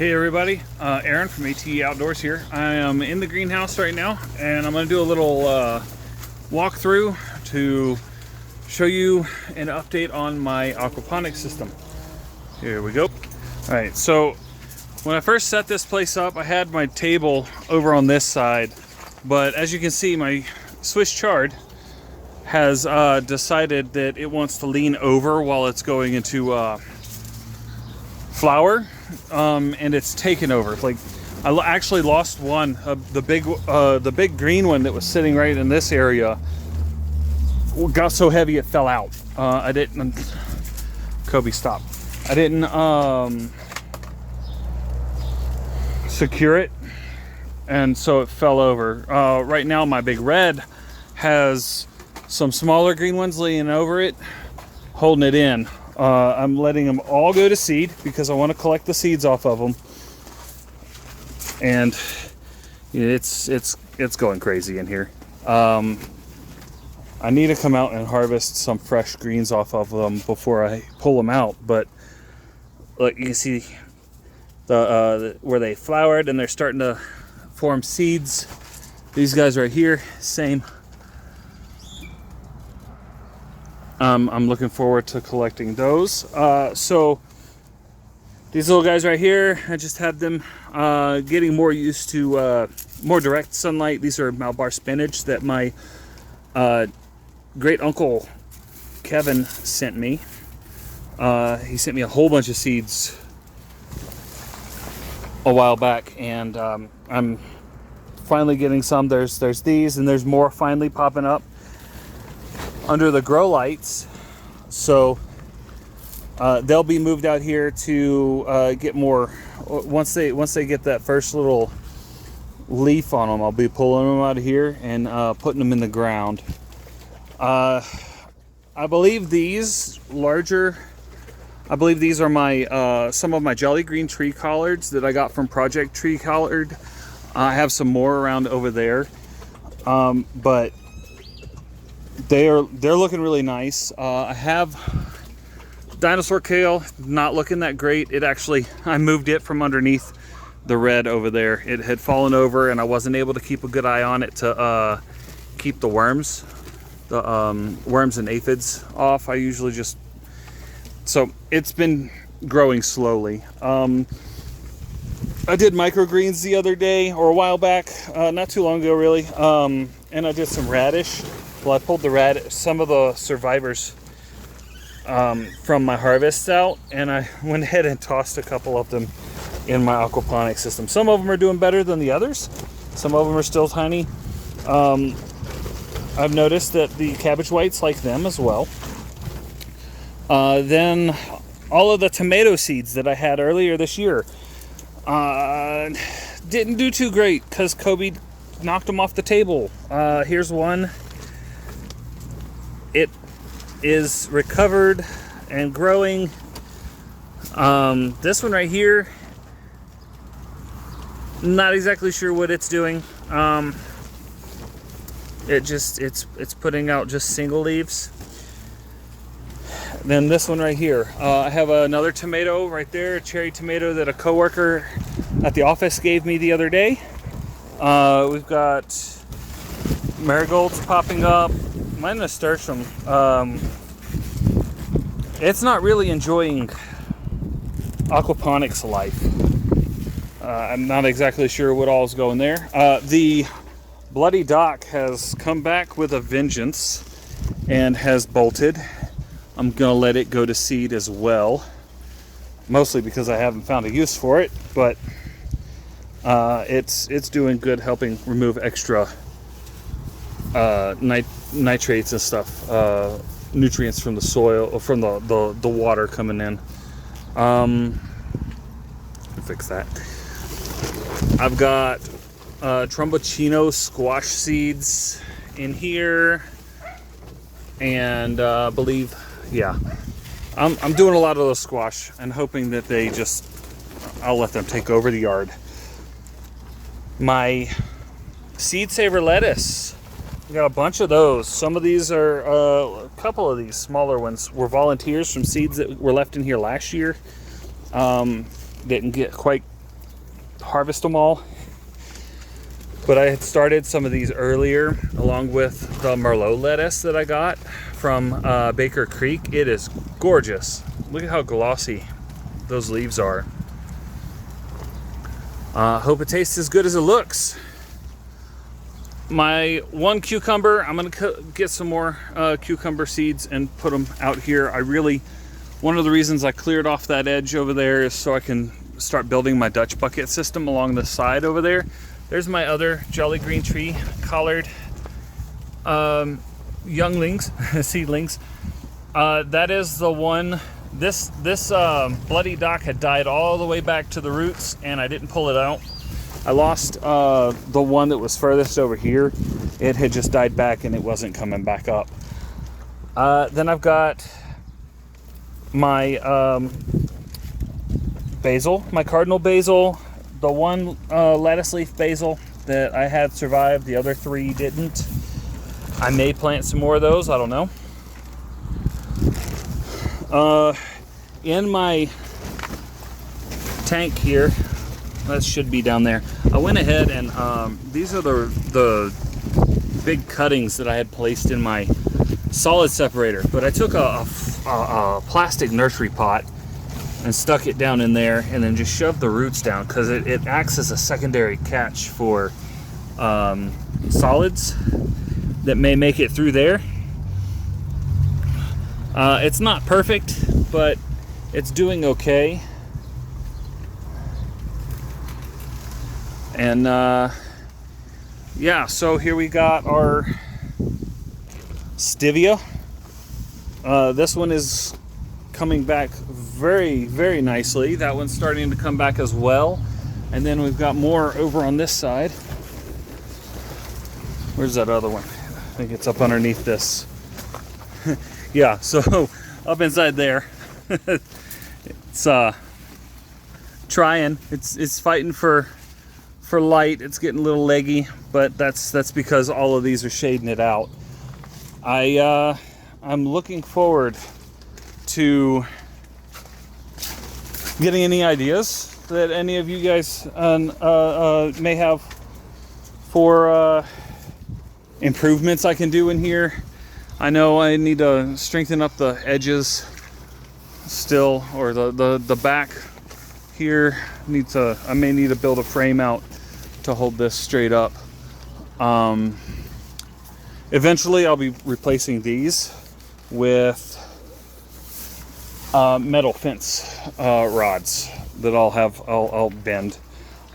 Hey everybody, Aaron from A.T.E Outdoors here. I am in the greenhouse right now and I'm going to do a little walkthrough to show you an update on my aquaponics system. Here we go. Alright, so when I first set this place up, I had my table over on this side, but as you can see, my Swiss chard has decided that it wants to lean over while it's going into flower. And it's taken over. Like, I actually lost one. The big green one that was sitting right in this area got so heavy it fell out. I didn't. Kobe, stop. I didn't secure it, and so it fell over. Right now, my big red has some smaller green ones leaning over it, holding it in. I'm letting them all go to seed because I want to collect the seeds off of them, and it's going crazy in here. I need to come out and harvest some fresh greens off of them before I pull them out. But look, you can see where they flowered and they're starting to form seeds. These guys right here, same. I'm looking forward to collecting those. So these little guys right here, I just had them getting more used to more direct sunlight. These are Malabar spinach that my great uncle Kevin sent me. He sent me a whole bunch of seeds a while back, and I'm finally getting some. There's these, and there's more finally popping up under the grow lights, so they'll be moved out here to get more. Once they get that first little leaf on them, I'll be pulling them out of here and putting them in the ground. I believe these larger. I believe these are my some of my jelly green tree collards that I got from Project Tree Collard. I have some more around over there, but they're looking really nice. I have dinosaur kale, not looking that great. It actually, I moved it from underneath the red over there. It had fallen over and I wasn't able to keep a good eye on it to keep the worms and aphids off. I usually just, so it's been growing slowly. I did microgreens the other day, or a while back, not too long ago really, and I did some radish. Well, I pulled some of the survivors from my harvests out, and I went ahead and tossed a couple of them in my aquaponics system. Some of them are doing better than the others. Some of them are still tiny. I've noticed that the cabbage whites like them as well. Then all of the tomato seeds that I had earlier this year didn't do too great because Kobe knocked them off the table. Here's one. It is recovered and growing. This one right here, not exactly sure what it's doing. It's putting out just single leaves. Then this one right here, I have another tomato right there, a cherry tomato that a coworker at the office gave me the other day. We've got marigolds popping up. My nasturtium, it's not really enjoying aquaponics life. I'm not exactly sure what all is going there. The bloody dock has come back with a vengeance and has bolted. I'm gonna let it go to seed as well, mostly because I haven't found a use for it, but it's doing good, helping remove extra nitrates and stuff, nutrients from the soil, or from the water coming in. Fix that. I've got Tromboncino squash seeds in here, and believe, yeah, I'm doing a lot of those squash and hoping that I'll let them take over the yard. My seed saver lettuce, we got a bunch of those. Some of these are, a couple of these smaller ones were volunteers from seeds that were left in here last year. Didn't get quite harvest them all. But I had started some of these earlier, along with the Merlot lettuce that I got from Baker Creek. It is gorgeous. Look at how glossy those leaves are. Hope it tastes as good as it looks. My one cucumber, I'm gonna get some more cucumber seeds and put them out here. One of the reasons I cleared off that edge over there is so I can start building my Dutch bucket system along the side over there. There's my other Jolly Green Tree collard younglings, seedlings. That is the one. This bloody dock had died all the way back to the roots, and I didn't pull it out. I lost the one that was furthest over here. It had just died back, and it wasn't coming back up. Then I've got my basil, my cardinal basil. The one lettuce leaf basil that I had survived, the other 3 didn't. I may plant some more of those, I don't know. In my tank here, that should be down there, I went ahead and these are the big cuttings that I had placed in my solid separator. But I took a plastic nursery pot and stuck it down in there, and then just shoved the roots down, because it acts as a secondary catch for solids that may make it through there. It's not perfect, but it's doing okay. And yeah, so here we got our stevia. This one is coming back very, very nicely. That one's starting to come back as well. And then we've got more over on this side. Where's that other one? I think it's up underneath this. Yeah, so up inside there. It's trying. It's fighting for light. It's getting a little leggy, but that's because all of these are shading it out. I'm looking forward to getting any ideas that any of you guys may have for improvements I can do in here. I know I need to strengthen up the edges still, or the back here I may need to build a frame out to hold this straight up. Eventually I'll be replacing these with metal fence rods that I'll bend.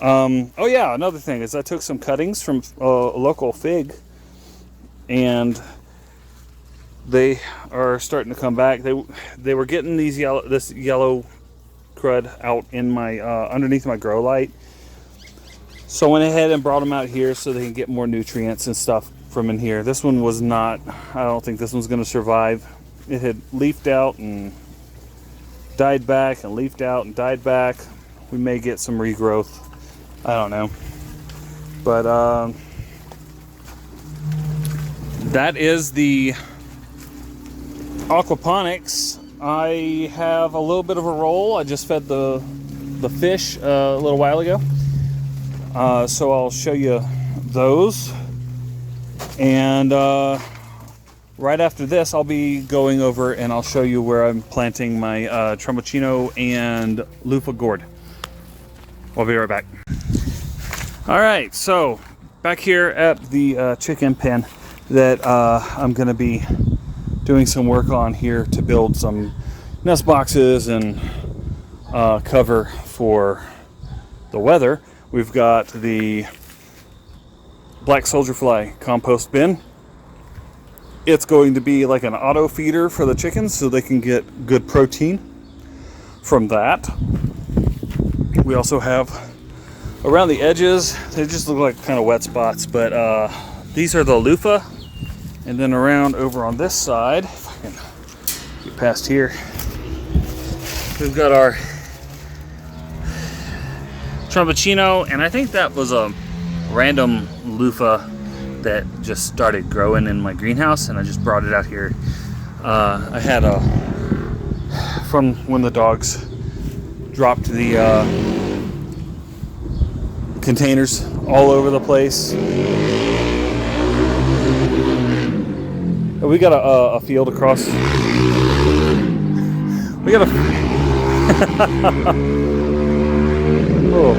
Oh yeah, another thing is I took some cuttings from a local fig, and they are starting to come back. They were getting this yellow crud out in my underneath my grow light, so I went ahead and brought them out here so they can get more nutrients and stuff from in here. This one was not. I don't think this one's going to survive. It had leafed out and died back, and leafed out and died back. We may get some regrowth. I don't know, but that is the aquaponics. I have a little bit of a roll. I just fed the fish a little while ago, so I'll show you those. And right after this, I'll be going over and I'll show you where I'm planting my Tromboncino and loofah gourd. I'll be right back. All right, so back here at the chicken pen that I'm going to be doing some work on here to build some nest boxes and cover for the weather. We've got the black soldier fly compost bin. It's going to be like an auto feeder for the chickens so they can get good protein from that. We also have around the edges, they just look like kind of wet spots, but these are the loofah. And then around over on this side, if I can get past here, we've got our Tromboncino, and I think that was a random loofah that just started growing in my greenhouse, and I just brought it out here. I had from when the dogs dropped the containers all over the place. We got a field across. We got a. Oh.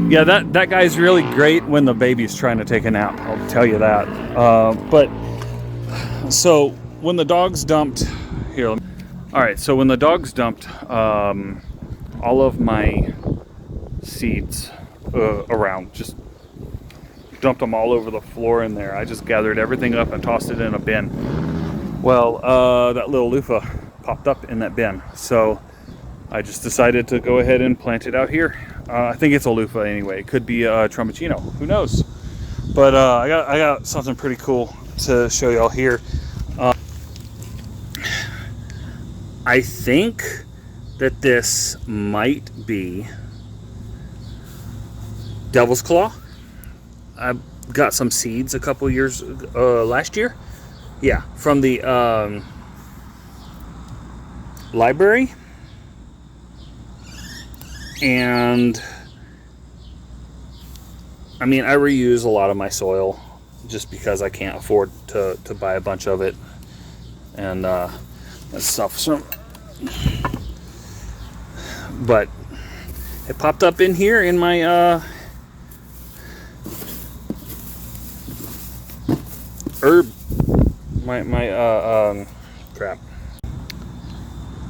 Yeah, that guy's really great when the baby's trying to take a nap. I'll tell you that. But so when the dogs dumped here. All right. So when the dogs dumped all of my seeds around, just dumped them all over the floor in there. I just gathered everything up and tossed it in a bin. Well, that little loofah popped up in that bin, so I just decided to go ahead and plant it out here. I think it's a loofah anyway. It could be a Tromboncino. Who knows? But I got something pretty cool to show y'all here. I think that this might be Devil's Claw. I got some seeds a couple years last year. Yeah, from the library. And I mean, I reuse a lot of my soil just because I can't afford to buy a bunch of it and that stuff. So, but it popped up in here in my crap.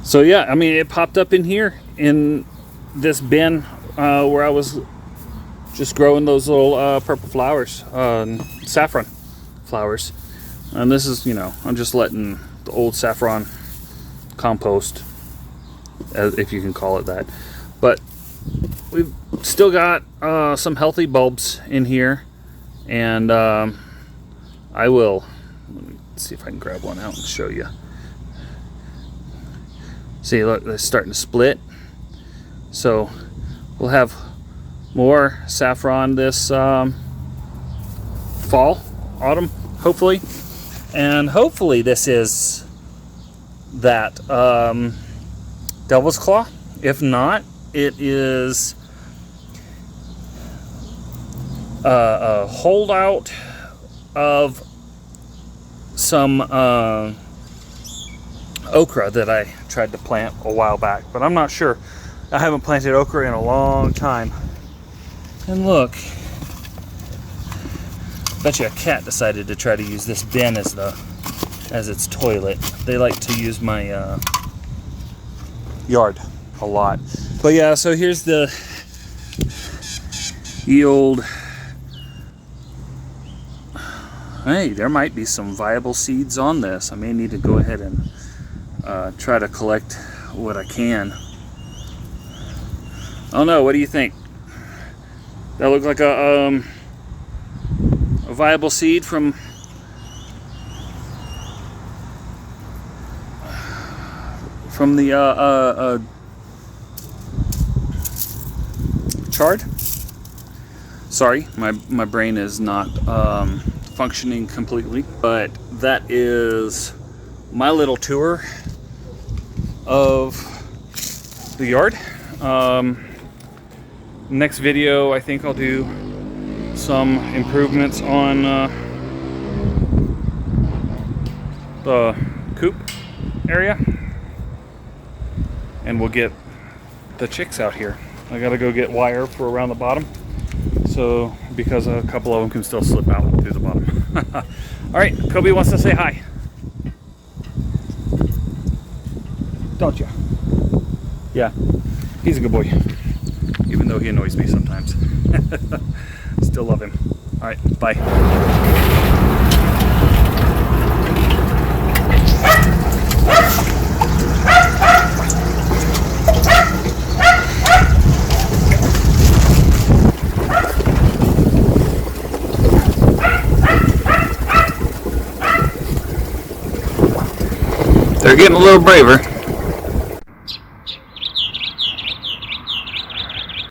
So yeah, I mean, it popped up in here in this bin where I was just growing those little purple flowers, saffron flowers. And this is, you know, I'm just letting the old saffron compost, if you can call it that. But we've still got some healthy bulbs in here, and I will, let me see if I can grab one out and show you. See, look, they're starting to split. So we'll have more saffron this fall, autumn, hopefully. And hopefully this is that Devil's Claw. If not, it is a holdout of some okra that I tried to plant a while back, but I'm not sure. I haven't planted okra in a long time. And look, bet you a cat decided to try to use this bin as its toilet. They like to use my yard a lot. But yeah, so here's the old. Hey, there might be some viable seeds on this. I may need to go ahead and try to collect what I can. Oh no, what do you think? That look like a viable seed from the chard? Sorry, my brain is not functioning completely, but that is my little tour of the yard. Next video, I think I'll do some improvements on the coop area, and we'll get the chicks out here. I gotta go get wire for around the bottom, so because a couple of them can still slip out through the bottom. All right, Kobe wants to say hi. Don't you? Yeah, he's a good boy, even though he annoys me sometimes. Still love him. All right, bye. They're getting a little braver.